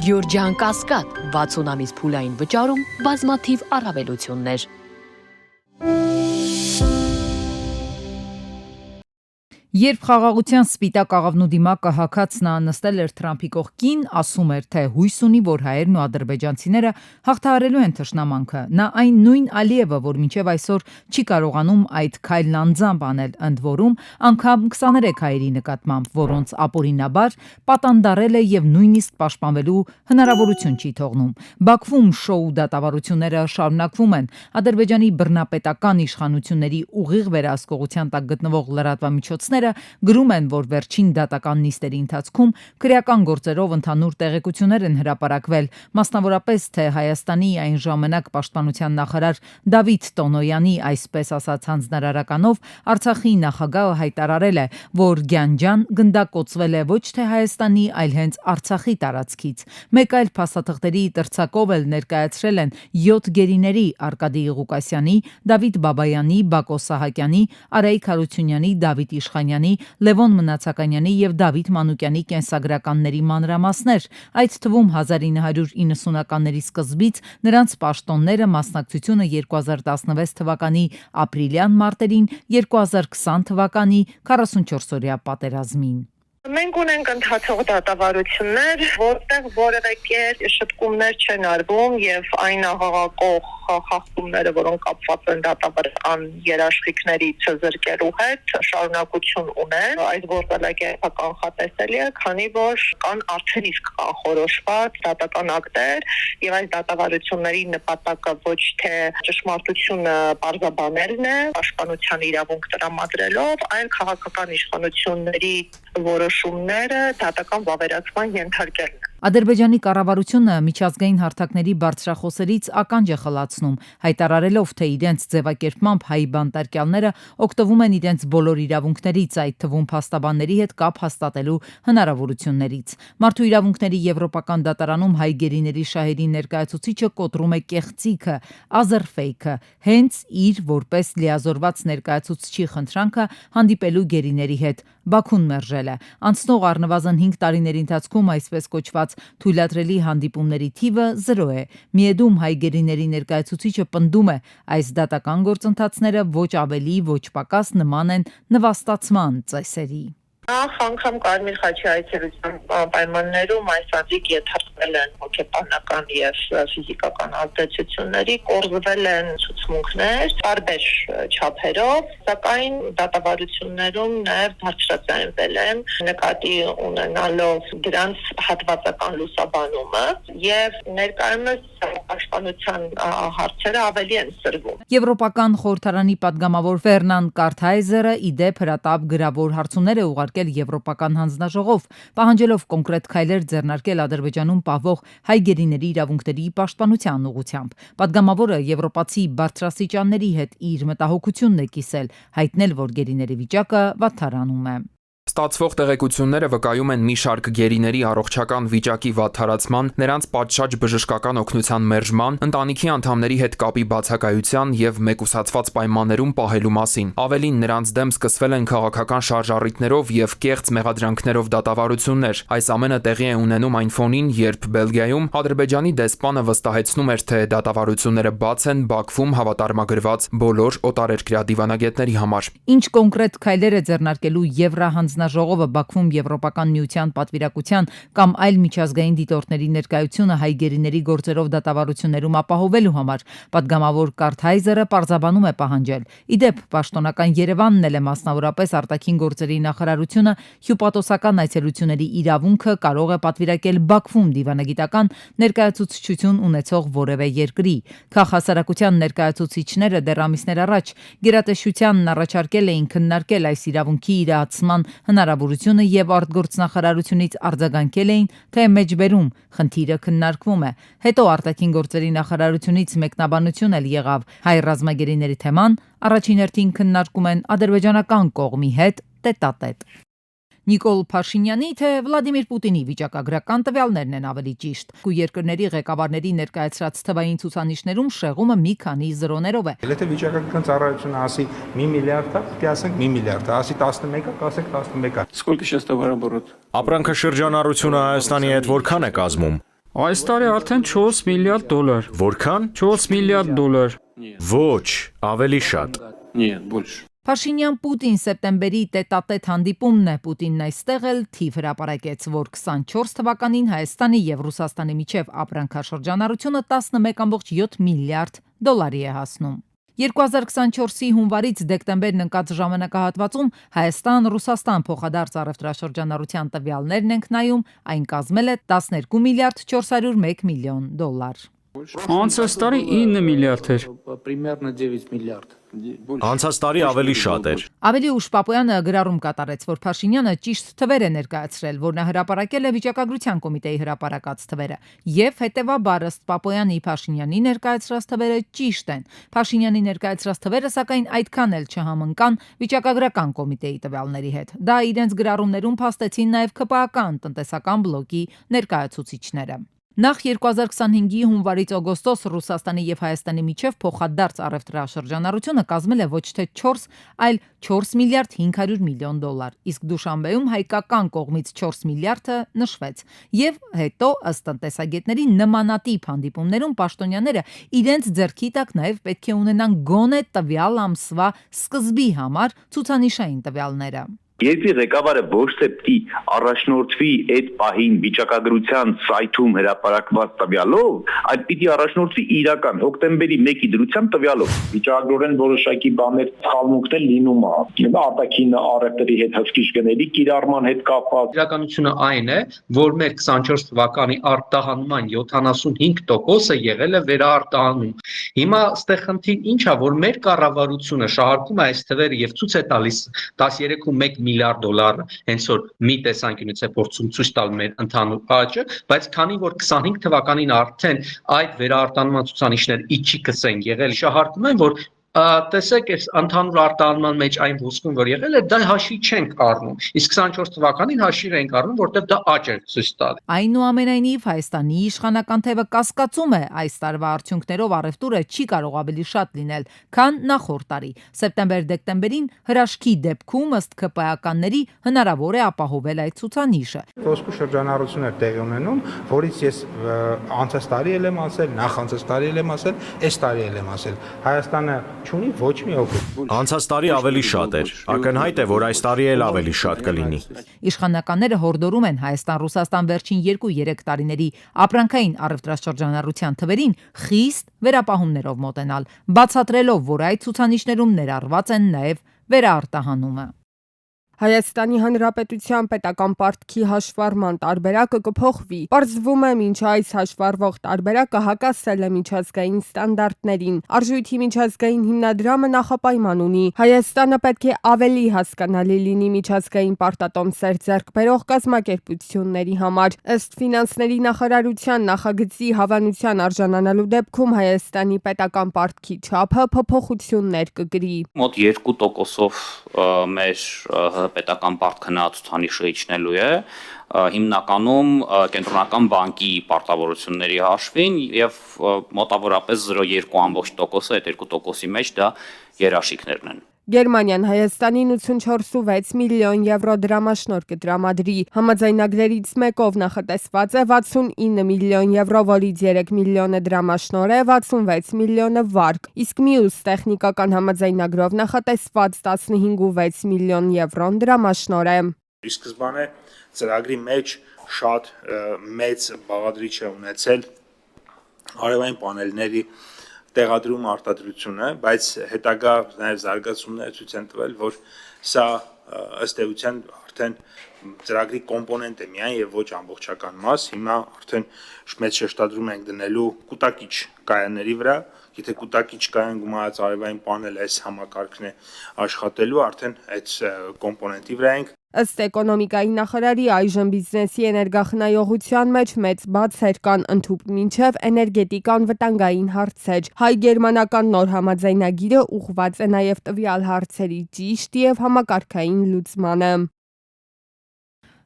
Գյորջյան Կասկադ 60 ամիս փուլային վճարում բազմաթիվ առավելություններ։ Երբ խաղաղության սպիտակ աղավնու դիմակը հագած նա նստել էր Թրամփի կողքին, ասում էր, թե հույս ունի, որ հայերն ու ադրբեջանցիները հաղթահարելու են թշնամանքը։ Նա այն նույն Ալիևը, որ մինչև այսօր չի կարողանում այդ քայլն անձամբ անել, ընդ որում անգամ 23 հայերի նկատմամբ, որոնց ապօրինաբար պատանդարել է եւ նույնիսկ պաշտպանվելու հնարավորություն չի թողնում։ Բաքվում շոու դատավարությունները շարունակվում են։ Ադրբեջանի բռնապետական իշխանությունների ուղիղ վերահսկողության տակ գտնվող լրատվամիջոցները գրում են, որ վերջին դատական նիստերի ընթացքում քրեական գործերով ընդհանուր տեղեկություններ են հրապարակվել, մասնավորապես թե Հայաստանի այն ժամանակ պաշտպանության նախարար Դավիթ Տոնոյանի այսպես ասած հանձնարարականով Արցախի նախագահը հայտարարել է, որ Գյանջան գնդակոծվել է ոչ թե Հայաստանի, այլ հենց Արցախի տարածքից։ Մեկ այլ փաստաթղթերի տրցակով էլ ներկայացրել են 7 գերիների Արկադի Ղուկասյանի, Դավիթ Բաբայանի, Բակո Սահակյանի, Արայիկ Հարությունյանի, Դավիթ Իշխանյանի, Լևոն Մնացականյանի եւ Դավիթ Մանուկյանի կենսագրականների մանրամասներ, այդ թվում 1990-ականների սկզբից նրանց պաշտոնները մասնակցությունը 2016 թվականի ապրիլյան մարտերին, 2020 թվականի 44-օրյա պատերազմին։ Մենք ունենք ընթացող դատավարություններ, որտեղ որևէ կերպ շտկումներ չեն արվում եւ այն աղաղակող խախտումները, որոնք կապված են դատավարական երաշխիքների չզրկելու հետ, շարունակություն ունեն։ Այս գործելակերպը կանխատեսելի է, քանի որ կան արդեն իսկ կանխորոշված դատական ակտեր եւ այս դատավարությունների նպատակը ոչ թե ճշմարտությունը պարզաբաներն է, պաշտպանության իրավունք տրամադրելով, այլ քաղաքական իշխանությունների որոշումները դատական վավերացման ենթարկելն է։ Ադրբեջանի կառավարությունը միջազգային հարթակների բարձրախոսերից ականջ է խլացնում, հայտարարելով, թե իրենց ձևակերպմամբ հայ բանտարկյալները օգտվում են իրենց բոլոր իրավունքներից, այդ թվում փաստաբանների հետ կապ հաստատելու հնարավորություններից։ Մարդու իրավունքների եվրոպական դատարանում հայ գերիների շահերի ներկայացուցիչը կոտրում է կեղծիքը, ազերֆեյքը, հենց իր որպես լիազորված ներկայացուցչի խնդրանքը հանդիպելու գերիների հետ։ Բաքուն մերժել է։ Անցնող առնվազն 5 տարիների ընթացքում այսպես կոչված թույլատրելի հանդիպումների թիվը 0 է։ Միեդում հայ գերիների ներկայացուցիչը պնդում է, այս դատական գործընթացները ոչ ավելի, ոչ պակաս նման են նվաստացման ծեսերի։ Նախ անգամ Կարմիր խաչի այցելության պայմաններում այս անձիկ ենթարկվել են հոգեբանական եւ ֆիզիկական ազդեցությունների, կորզվել են ցուցմունքներ տարբեր չափերով, սակայն դատավարություններում նաեւ բարձրացնել են նկատի ունենալով դրանց հատվածական լուսաբանումը եւ ներկայումս պաշտպանության հարցերը ավելի են սրվում։ Եվրոպական խորհրդարանի падգամավոր Ֆերնան Կարթայզերը իդեպ հրատապ գրավոր հարցումներ է ուղարկել Եվրոպական հանձնաժողով, պահանջելով կոնկրետ քայլեր ձեռնարկել Ադրբեջանում պահվող հայ գերիների իրավունքների պաշտպանության ուղղությամբ։ Падգամավորը եվրոպացի բարձրաստիճանների հետ իր մտահոգությունն է կիսել, հայտնել, որ գերիների վիճակը վատթարանում է։ Ստացվող տեղեկությունները վկայում են մի շարք գերիների առողջական վիճակի վատթարացման, նրանց պատշաճ բժշկական օգնության մերժման, ընտանիքի անդամների հետ կապի բացակայության եւ մեկուսացված պայմաններում պահելու մասին։ Ավելին, նրանց դեմ սկսվել են քաղաքական շարժառիթներով եւ կեղծ մեղադրանքներով դատավարություններ։ Այս ամենը տեղի է ունենում այն ֆոնին, երբ Բելգիայում Ադրբեջանի դեսպանը վստահեցնում էր, թե դատավարությունները բաց են Բաքվում հավատարմագրված բոլոր օտարերկրյա դիվանագետների համար։ Ինչ կոնկրետ քայլեր է ձեռնարկելու Եվրահանձնաժողովը Բաքվում Եվրոպական միության պատվիրակության կամ այլ միջազգային դիտորդների ներկայությունը հայ գերիների գործերով դատավարություններում ապահովելու համար, падգամավոր Կարթայզերը պարզաբանում է պահանջել։ Իդեպ պաշտոնական Երևանն էլ է մասնավորապես արտաքին գործերի նախարարությունը հյուպատոսական այցելությունների իրավունքը կարող է պատվիրակել Բաքվում դիվանագիտական ներկայացուցչություն ունեցող որևէ երկրի։ Քաղաքասարակության ներկայացուցիչները դեռ ամիսներ առաջ գերատեսչությանն առաջարկել էին քննարկել այս իրավունքի իրացման հնարավորությունը եւ արտգործնախարարությունից արձագանքել էին, թե մեջբերում խնդիրը քննարկվում է։ Հետո արտաքին գործերի նախարարությունից մեկնաբանություն էլ եղավ։ Հայ ռազմագերիների թեման առաջին հերթին քննարկում են ադրբեջանական կողմի հետ տետատետ։ Նիկոլ Փաշինյանի, թե Վլադիմիր Պուտինի վիճակագրական տվյալներն են ավելի ճիշտ։ Երկրների ղեկավարների ներկայացրած թվային ցուցանիշներում շեղումը մի քանի զրոներով է։ Եթե վիճակագրական ծառայությունը ասի 1 միլիարդ է, պետք է ասենք 1 միլիարդ է, ասի 11-ը, ասենք 11-ը։ Сколько сейчас товарооборот? Ապրանքաշրջանառությունը Հայաստանի հետ որքան է կազմում։ Այս տարի արդեն 4 միլիարդ դոլար։ Որքան? 4 միլիարդ դոլար։ Ոչ, ավելի շատ։ Нет, больше. Փաշինյան-Պուտին սեպտեմբերի տետատետ հանդիպումն է։ Պուտինն այստեղ էլ թիվ հրապարակեց, որ 24 թվականին Հայաստանի եւ Ռուսաստանի միջև ապրանքաշրջանառությունը 11.7 միլիարդ դոլարի է հասնում։ 2024-ի հունվարից դեկտեմբերն ընկած ժամանակահատվածում Հայաստան-Ռուսաստան փոխադարձ առևտրաշրջանառության տվյալներն ենք նայում, այն կազմել է 12 միլիարդ 401 միլիոն դոլար։ Անցած տարի 9 միլիարդ էր։ Примерно 9 миллиардов. Անցած տարի ավելի շատ էր։ Ավելի ուշ Պապոյանը գրառում կատարեց, որ Փաշինյանը ճիշտ թվեր է ներկայացրել, որ նա հրապարակել է վիճակագրության կոմիտեի հրապարակած թվերը, եւ հետեւաբար ըստ Պապոյանի Փաշինյանի ներկայացրած թվերը ճիշտ են։ Փաշինյանի ներկայացրած թվերը սակայն այդքան էլ չհամընկան վիճակագրական կոմիտեի տվյալների հետ։ Դա իրենց գրառումներում փաստեցին նաեւ ԿՊԱ-ական տնտեսական բլոկի ներկայացուցիչները։ Նախ 2025-ի հունվարից օգոստոս Ռուսաստանի եւ Հայաստանի միջև փոխադարձ առևտրաշրջանառությունը կազմել է ոչ թե 4, այլ 4 միլիարդ 500 միլիոն դոլար, իսկ Դուշանբեում հայկական կողմից 4 միլիարդը նշվեց։ Եվ հետո ըստ տնտեսագետների նմանատիպ հանդիպումներում պաշտոնյաները իրենց ձեռքի տակ նաեւ պետք է ունենան գոնե տվյալ ամսվա սկզբի համար ցուցանիշային տվյալները։ Երկրի ղեկավարը ոչ թե պիտի առաջնորդվի այդ պահին վիճակագրության սայթում հրապարակված տվյալով, այլ պիտի առաջնորդվի իրական հոկտեմբերի 1-ի դրությամբ տվյալով։ Վիճակագրորեն որոշակի բաներ սխալմունքներ լինում է։ Արտաքին առևտրի հետ հսկիչ գների կիրառման հետ կապված։ Իրականությունը այն է, որ մեր 24 թվականի արտահանման 75%-ը եղել է վերարտահանում։ Հիմա այստեղ խնդիր ինչ է, որ մեր կառավարությունը շահարկում է այս թվերը եւ ցույց է տալիս 13.1 միլիարդ դոլար, հենց որ մի տեսանկյունից է փորձում ցույց տալ մեր ընդհանուր աճը, բայց քանի որ 25 թվականին արդեն այդ վերարտահանման ցուցանիշները իջի կսեն եղել, շահարկում են, որ տեսեք, այս ընդհանուր արտահանման մեջ այն ոսկուն, որ եղել է, դա հաշվի չենք առնում։ Իսկ 24 թվականին հաշվի ենք առնում, որտեղ դա աճ է ցույց տալի։ Այնուամենայնիվ Հայաստանի իշխանական թևը կասկածում է այս տարվա արդյունքներով առևտուրը չի կարող ավելի շատ լինել, քան նախորդ տարի։ Սեպտեմբեր-դեկտեմբերին հրաշքի դեպքում ըստ ԿՊԱ-ականների հնարավոր է ապահովել այդ ցուցանիշը։ Ոսկու շրջանառություն է տեղի ունենում, որից ես անցած տարի եմ ասել, նախանցած տարի եմ ասել, այս տարի եմ ասել։ Հայաստանը չունի ոչ մի օգուտ։ Անցած տարի ավելի շատ էր։ Ակնհայտ է, որ այս տարի էլ ավելի շատ կլինի։ Իշխանականները հորդորում են Հայաստան-Ռուսաստան վերջին 2-3 տարիների ապրանքային առևտրաշրջանառության թվերին խիստ վերապահումներով մոտենալ, բացատրելով, որ այդ ցուցանիշներում ներառված են նաև վերարտահանումը։ Հայաստանի Հանրապետության պետական պարտքի հաշվառման տարբերակը կփոխվի։ Պարզվում է, մինչ այս հաշվառվող տարբերակը հակասել է միջազգային ստանդարտներին։ Արժույթի միջազգային հիմնադրամը նախապայման ունի։ Հայաստանը պետք է ավելի հասկանալի լինի միջազգային պարտատոմսեր ձեռք բերող կազմակերպությունների համար։ Ըստ ֆինանսների նախարարության նախագծի հավանության արժանանալու դեպքում Հայաստանի պետական պարտքի չափը փոփոխություններ կգրի։ Մոտ 2%-ով մեր պետական պարտքը նա ցուցանիշը իջնելու է հիմնականում կենտրոնական բանկի պարտավորությունների հաշվին եւ մոտավորապես 0.2%-ը այդ 2%-ի մեջ դա երաշիկներն են։ Գերմանիան Հայաստանին 84.6 միլիոն եվրո դրամաշնորհ կտրամադրի։ Համաձայնագրերից մեկով նախատեսված է 69 միլիոն եվրո, որից 3 միլիոնը դրամաշնորհ է, 66 միլիոնը վարկ, իսկ մյուս տեխնիկական համաձայնագրով նախատեսված 15.6 միլիոն եվրոն դրամաշնորհ է։ Ի սկզբանե ծրագրի մեջ շատ մեծ բաղադրիչ է ունեցել արևային պանելների տեղադրում արտադրությունը, բայց հետագա նաև զարգացումները ցույց են տվել, որ սա ըստ էության արդեն ծրագրի կոմպոնենտ է միայն եւ ոչ ամբողջական մաս։ Հիմա արդեն մեծ շեշտադրում ենք դնելու կուտակիչ կայանների վրա։ Եթե կուտակիչ կայան գումարած արևային պանել այս համակարգն է աշխատելու, արդեն այդ կոմպոնենտի վրա ենք։ Ըստ էկոնոմիկայի նախարարի այժմ բիզնեսի էներգախնայողության մեջ մեծ բացեր կան ընդհուպ մինչև էներգետիկան վտանգային հարցեր։ Հայ-գերմանական նոր համաձայնագիրը ուղղված է նաև տվյալ հարցերի ճիշտ եւ համակարգային լուծմանը։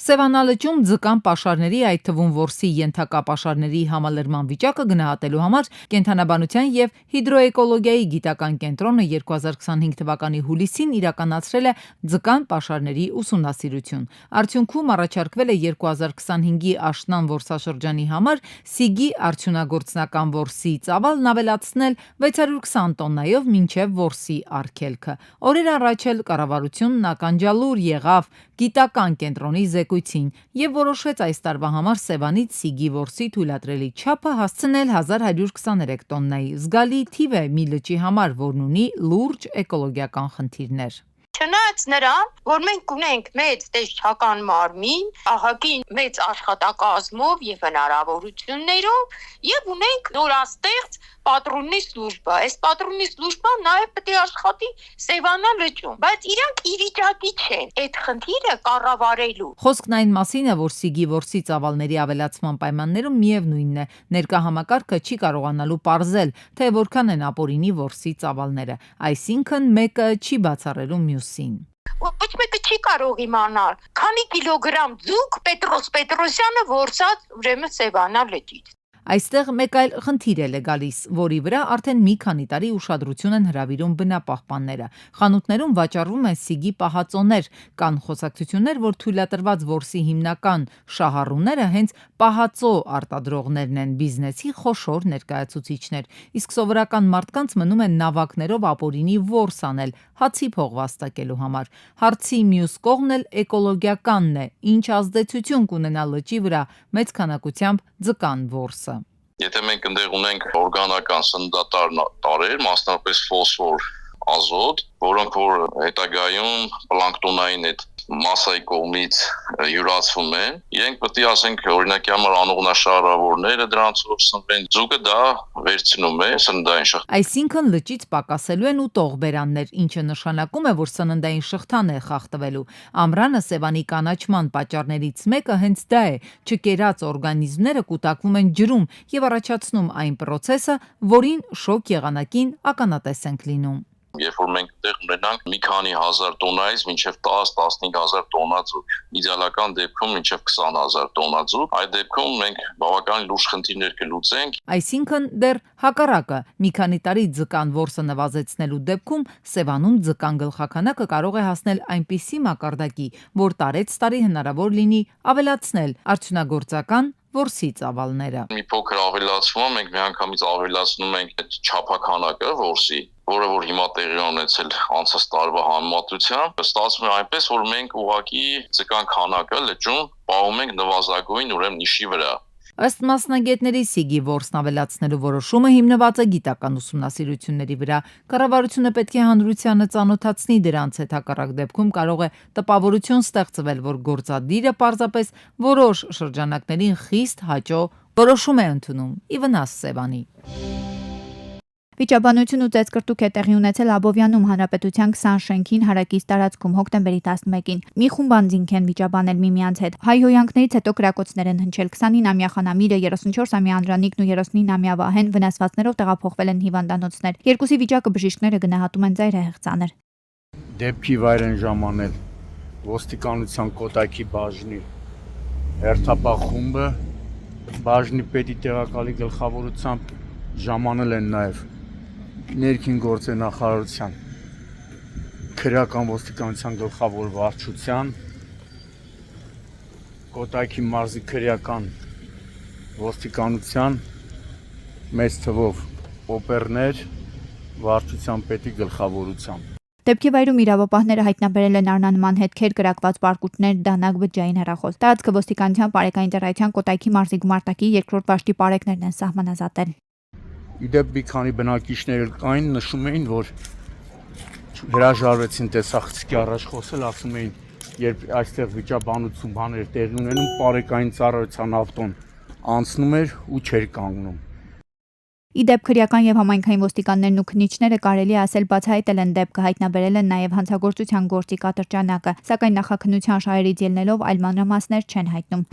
Սևանալճում ձկան պաշարների, այդ թվում որսի ենթակա պաշարների համալրման վիճակը գնահատելու համար Կենդանաբանության եւ հիդրոէկոլոգիայի գիտական կենտրոնը 2025 թվականի հուլիսին իրականացրել է ձկան պաշարների ուսումնասիրություն։ Արդյունքում առաջարկվել է 2025-ի աշնան որսաշրջանի համար Սիգի արդյունագործնական որսի ծավալն ավելացնել 620 տոննայով մինչև որսի արգելքը։ Օրեր առաջ էլ կառավարությունն ականջալուր եղավ գիտական կենտրոնի զեկույցին եւ որոշեց այս տարվա համար Սևանից Սիգի որսի թույլատրելի չափը հասցնել 1123 տոննայի։ Զգալի թիվ է մի լճի համար, որն ունի լուրջ էկոլոգիական խնդիրներ։ Չնայած նրան, որ մենք ունենք մեծ տեսչական մարմին, ահագին մեծ աշխատակազմով եւ հնարավորություններով եւ ունենք նորաստեղծ պատրոնի служба։ Այս պատրոնի службան նաեւ պետք է աշխատի Սևանա լճում, բայց իրանք ի վիճակի չեն այդ խնդիրը կառավարելու։ Խոսքն այն մասին է, որ Սիգի որսի ծավալների ավելացման պայմաններում միևնույնն է, ներկա համակարգը չի կարողանալու պարզել, թե որքան են ապօրինի որսի ծավալները, այսինքն մեկը չի բացառելու մյուսին։ Ոչ մեկը չի կարող իմանալ, քանի կիլոգրամ ձուկ Պետրոս Պետրոսյանը որսած ուրեմն Սևանա լճից։ Այստեղ մեկ այլ խնդիր է գալիս, որի վրա արդեն մի քանի տարի ուշադրություն են հրավիրում բնապահպանները։ Խանութներում վաճառվում են Սիգի պահածոներ, կան խոսակցություններ, որ թույլատրված որսի հիմնական շահառուները հենց պահածո արտադրողներն են, բիզնեսի խոշոր ներկայացուցիչներ, իսկ սովորական մարդկանց մնում են նավակներով ապօրինի որս անել հացի փող վաստակելու համար։ Հարցի մյուս կողմն էլ էկոլոգիականն է, ինչ ազդեցություն կունենա լճի վրա մեծ քանակությամբ ձկան որսը։ Եթե մենք ընդեղ ունենք օրգանական սննդատար տարեր, մասնավորապես ֆոսֆոր, ազոտ, որոնք որ հետագայում պլանկտոնային այդ մասայի կողմից յուրացվում են, իրենք պետք է ասենք օրինակի համար անողնաշարավորները դրանցով սնվեն, ձուկը դա վերցնում է սննդային շղթա։ Այսինքն լճից պակասելու են ուտող բերաններ, ինչը նշանակում է, որ սննդային շղթան է խախտվելու։ Ամռանը Սևանի կանաչման պատճառներից մեկը հենց դա է, չկերած օրգանիզմները կուտակվում են ջրում եւ առաջացնում այն process-ը, որին շոկ եղանակին ականատես ենք լինում։ Երբ որ մենք դեռ ունենանք մի քանի հազար տոննայից մինչև 10-15,000 տոննա ձուկ, իդեալական դեպքում մինչև 20,000 տոննա ձուկ, այդ դեպքում մենք բավական լուրջ խնդիրներ կլուծենք։ Այսինքն դեռ հակառակը, մի քանի տարի ձկան որսը նվազեցնելու դեպքում Սևանում ձկան գլխաքանակը կարող է հասնել այնպիսի մակարդակի, որ տարեց-տարի հնարավոր լինի ավելացնել արդյունագործական որսի ծավալները։ Մի փոքր ավելացումը մենք միանգամից ավելացնում ենք այդ չափաքանակը որսի, որը որ հիմա տեղի ունեցել անցած տարվա համեմատությամբ, ստացվում է այնպես, որ մենք ուղղակի ձկան քանակը լճում պահում ենք նվազագույն ուրեմն նիշի վրա։ Ըստ մասնագետների Սիգի որսն ավելացնելու որոշումը հիմնված է գիտական ուսումնասիրությունների վրա։ Կառավարությունը պետք է հանրությանը ծանոթացնի դրանց հետ, հակառակ դեպքում կարող է տպավորություն ստեղծվել, որ գործադիրը պարզապես որոշ շրջանակներին խիստ հաճո որոշում է ընդունում՝ ի վնաս Սևանի։ Վիճաբանություն ու ծեծկրտուք է տեղի ունեցել Աբովյանում Հանրապետության 20 շենքին հարակից տարածքում հոկտեմբերի 11-ին։ Մի խումբ անձինք են վիճաբանել միմյանց հետ։ Հայհոյանքներից հետո կրակոցներ են հնչել։ 29-ամյա Խանամիրը, 34-ամյա Անդրանիկն ու 39-ամյա Վահեն վնասվածքներով տեղափոխվել են հիվանդանոցներ։ Երկուսի վիճակը բժիշկները գնահատում են ծայրահեղ ծանր։ Դեպքի վայր են ժամանել ոստիկանության Կոտայքի բաժնի հերթապահ խումբը, բաժնի պետի տեղակալի գլխավորությամբ ժամանել են նաև ներքին գործեր նախարարության քրեական ոստիկանության գլխավոր վարչության Կոտայքի մարզի քրեական ոստիկանության մեծ թվով օպերներ վարչության պետի գլխավորությամբ։ Դեպքի վայրում իրավապահները հայտնաբերել են առնանման հետքեր, կրակված պարկուտներ, դանակ, բջջային հեռախոս։ Տարածքը ոստիկանության բարեկային ծառայության Կոտայքի մարզի գումարտակի երկրորդ վաշտի պարեկներն են սահմանազատել։ Իդեպ մի քանի բնակիչներ կային, նշում էին, որ հրաժարվեցին տեսախցիկի առաջ խոսել, ասում էին, երբ այստեղ վիճաբանություն բաներ տեղի ունենում, բարեկային ծառայության ավտոն անցնում էր ու չէր կանգնում։ Իդեպ քրեական եւ համայնքային ոստիկաններն ու քննիչները կարելի է ասել բացահայտել են դեպքը, հայտնաբերել են նաեւ հանցագործության գործի կատրճանակը, սակայն նախաքննության շահերից ելնելով այլ մանրամասներ չեն հայտնում։